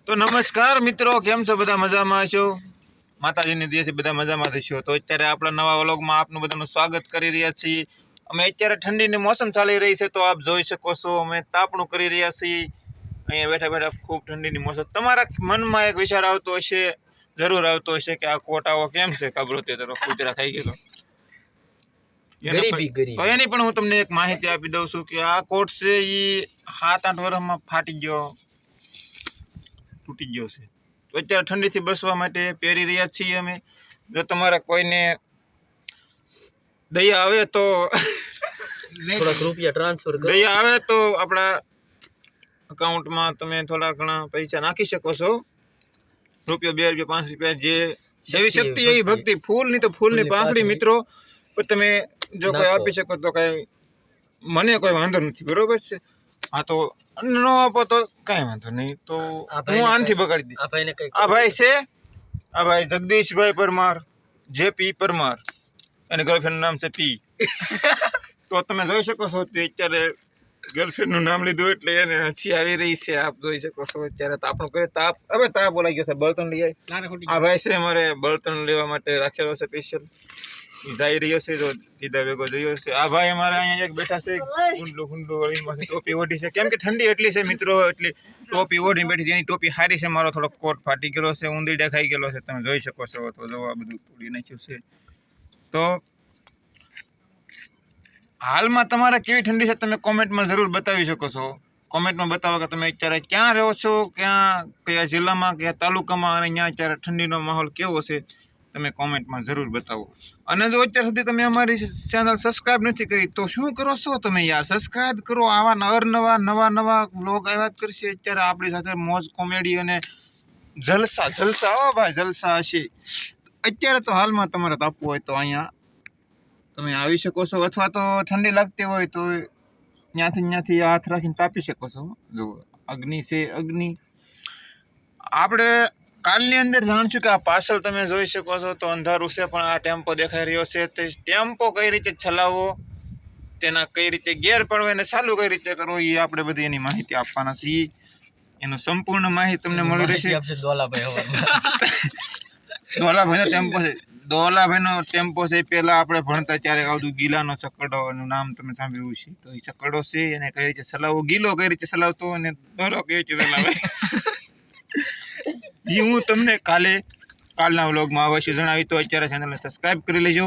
તો નમસ્કાર મિત્રો, કેમ છો? બધા મજામાં છો? માતાજીની દયાથી બધા મજામાં થશો. તો અત્યારે આપણા નવા વ્લોગમાં આપનું બધાનું સ્વાગત કરી રહ્યા છીએ. અમે અત્યારે ઠંડીની મોસમ ચાલી રહી છે, તો આપ જોઈ શકો છો અમે તાપણું કરી રહ્યા છીએ. અહીંયા બેઠા બેઠા ખૂબ ઠંડીની મોસમ. તમારા મનમાં એક વિચાર આવતો હશે, જરૂર આવતો હશે કે આ કોટ આવો કેમ છે? કાબરો તે તરફ કૂતરા ખાઈ ગયેલો. તો એની પણ હું તમને એક માહિતી આપી દઉં છું કે આ કોટ છે એ 7-8 વર્ષમાં ફાટી ગયો, તૂટી ગયો છે. તો અત્યારે ઠંડીથી બચવા માટે પહેરી રહ્યા છીએ અમે. જો તમારા કોઈને દયા આવે તો થોડાક રૂપિયા ટ્રાન્સફર કરો. દયા આવે તો આપણા અકાઉન્ટમાં તમે થોડા ઘણા પૈસા નાખી શકો છો. રૂપિયો, 2 રૂપિયા, 5 રૂપિયા, જે જેવી શક્તિ એવી ભક્તિ. ફૂલની તો ફૂલની પાંખડી મિત્રો. પણ તમે જો કોઈ આપી શકો તો કઈ મને કોઈ વાંધો નથી, બરોબર છે? હા, તો ન આપો તો કઈ વાંધો નહીં. તો હું આનથી બગાડી દઈશ. આ ભાઈ છે, આ ભાઈ જગદીશભાઈ પરમાર, જેપી પરમાર, અને ગર્લફ્રેન્ડનું નામ છે પી. તો તમે જોઈ શકો છો તે અત્યારે ગર્લફ્રેન્ડનું નામ લીધું એટલે એને હસી આવી રહી છે. આપ જોઈ શકો છો અત્યારે તાપણું કરે. તાપ હવે તાપ બોલાઈ ગયો છે. બળતણ લઈ આવી. આ ભાઈ છે અમારે બળતણ લેવા માટે રાખેલો છે સ્પેશિયલ. જઈ રહ્યો છે, જો દીદા ભેગો જોયો છે. આ ભાઈ અમારે અહીંયા એક બેઠા છે, ગુંડલું વળીમાંથી ટોપી ઓઢી છે. કેમ કે ઠંડી એટલી છે મિત્રો, એટલી ટોપી ઓઢીને બેઠી. એની ટોપી હારી છે, મારો થોડો કોટ ફાટી ગયેલો છે, ઊંધીડા ખાઈ ગયેલો છે. તમે જોઈ શકો છો. તો જો આ બધું તોડી નાખ્યું છે. તો હાલમાં તમારે કેવી ઠંડી છે તમે કોમેન્ટમાં જરૂર બતાવી શકો છો. કોમેન્ટમાં બતાવો કે તમે અત્યારે ક્યાં રહો છો, કયા જિલ્લામાં, કયા તાલુકામાં, અને અહીંયા અત્યારે ઠંડીનો માહોલ કેવો છે, તમે કોમેન્ટમાં જરૂર બતાવો. અને જો અત્યાર સુધી તમે અમારી ચેનલ સબસ્ક્રાઇબ નથી કરી તો શું કરો છો તમે યાર? સબસ્ક્રાઇબ કરો. આવા નવા વ્લોગ આવ્યા જ કરશે. અત્યારે આપણી સાથે મોજ, કોમેડી અને જલસા હો ભાઈ, જલસા હશે. અત્યારે તો હાલમાં તમારે તાપવું હોય તો અહીંયા તમે આવી શકો છો, અથવા તો ઠંડી લાગતી હોય તો ત્યાંથી હાથ રાખીને તાપી શકો છો. જો અગ્નિ છે, અગ્નિ. આપણે કાલની અંદર જાણશું કે આ પાછળ તમે જોઈ શકો છો તો અંધારું છે, પણ આ ટેમ્પો દેખાઈ રહ્યો છે. તે ટેમ્પો કઈ રીતે ચલાવવો, તેના કઈ રીતે ગેર પડવો, એને ચાલુ કઈ રીતે કરવો, એ આપણે બધી એની માહિતી આપવાના છીએ. એનું સંપૂર્ણ માહિતી તમને મળી રહેશે. દોલાભાઈનો ટેમ્પો છે. દોલાભાઈનો ટેમ્પો છે. પહેલાં આપણે ભણતા ત્યારે આવતું ગીલાનો ચકડો એનું નામ તમે સાંભળ્યું છે. તો એ ચકડો છે, એને કઈ રીતે ચલાવવો, ગીલો કઈ રીતે ચલાવતો, અને દોરો કઈ રીતે ચલાવે એ હું તમને કાલના વ્લોગમાં અવશ્ય જણાવી. તો અત્યારે ચેનલને સબસ્ક્રાઇબ કરી લેજો.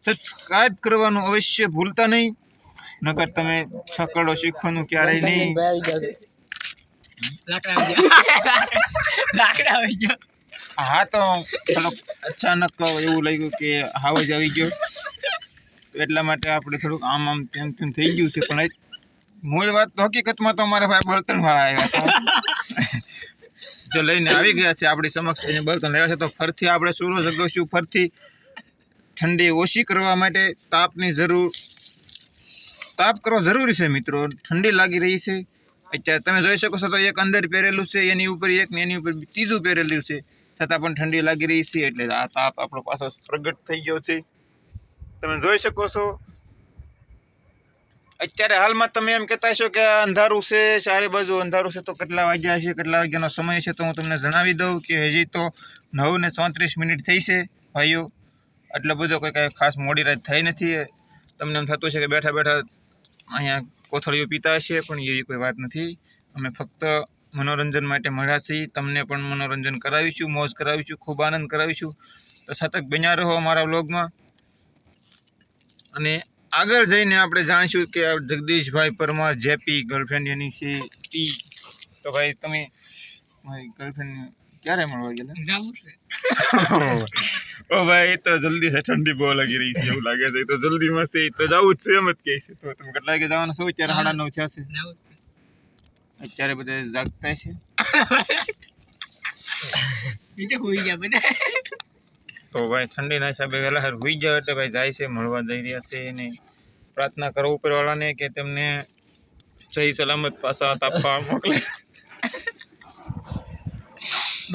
સબસ્ક્રાઇબ કરવાનું અવશ્ય ભૂલતા નહીં, નકર તમે ચકડો શીખવાનું ક્યારેય નહીં. હા, તો થોડોક અચાનક એવું લાગ્યું કે હાવ જ આવી ગયો, એટલા માટે આપણે થોડુંક આમ તેમ થઈ ગયું છે. પણ મૂળ વાત તો હકીકતમાં તો અમારા ભાઈ બળતણવાળા આવ્યા હતા, જો લઈને આવી ગયા છે આપણી સમક્ષ. એને બળતણ લેવા છે તો ફરથી આપણે સૂરો જગાવશું. ફરથી ઠંડી ઓછી કરવા માટે તાપ કરવો જરૂરી છે મિત્રો. ઠંડી લાગી રહી છે અત્યારે તમે જોઈ શકો છો. તો એક અંદર પહેરેલું છે, એની ઉપર એક ને એની ઉપર ત્રીજું પહેરેલું છે, છતાં પણ ઠંડી લાગી રહી છે. એટલે આ તાપ આપણો પાછો પ્રગટ થઈ ગયો છે, તમે જોઈ શકો છો. અત્યારે હાલમાં તમે એમ કહેતા હશો કે અંધારું છે, ચારે બાજુ અંધારું છે, તો કેટલા વાગ્યા છે, કેટલા વાગ્યાનો સમય છે, તો હું તમને જણાવી દઉં કે હજી તો 9:34 થઈ છે ભાઈઓ. એટલો બધો કોઈ કાંઈ ખાસ મોડી રાત થઈ નથી. તમને એમ થતું છે કે બેઠા બેઠા અહીંયા કોથળીઓ પીતા હશે, પણ એવી કોઈ વાત નથી. અમે ફક્ત મનોરંજન માટે મળ્યા છીએ. તમને પણ મનોરંજન કરાવીશું, મોજ કરાવીશું, ખૂબ આનંદ કરાવીશું. તો સતત બન્યા રહો અમારા વ્લોગમાં. અને આગળ જઈને આપણે જાણીશું કે જગદીશભાઈ પરમાર, જેપી, ગર્લફ્રેન્ડ એની છે પી. તો ભાઈ તમે મારી ગર્લફ્રેન્ડ ક્યારે મળવા ગયેલા? ઓ ભાઈ, તો જલ્દી છે, ઠંડી બહુ લાગી રહી છે એવું લાગે છે. તો જલ્દીમાં છે, તો જવું જ છે એમ જ કહે છે. તો તમે કેટલા વાગે જવાનું છો? અત્યારે 9:30 થયા છે. અત્યારે બધા જાગતા છે. તો ભાઈ ઠંડીના હિસાબે વહેલા હોઈ જાવ એટલે ભાઈ જાય છે, મળવા જઈ રહ્યા છે. એને પ્રાર્થના કરો ઉપરવાળાને કે તેમને સહી સલામત પાછા તાપવા મોકલે.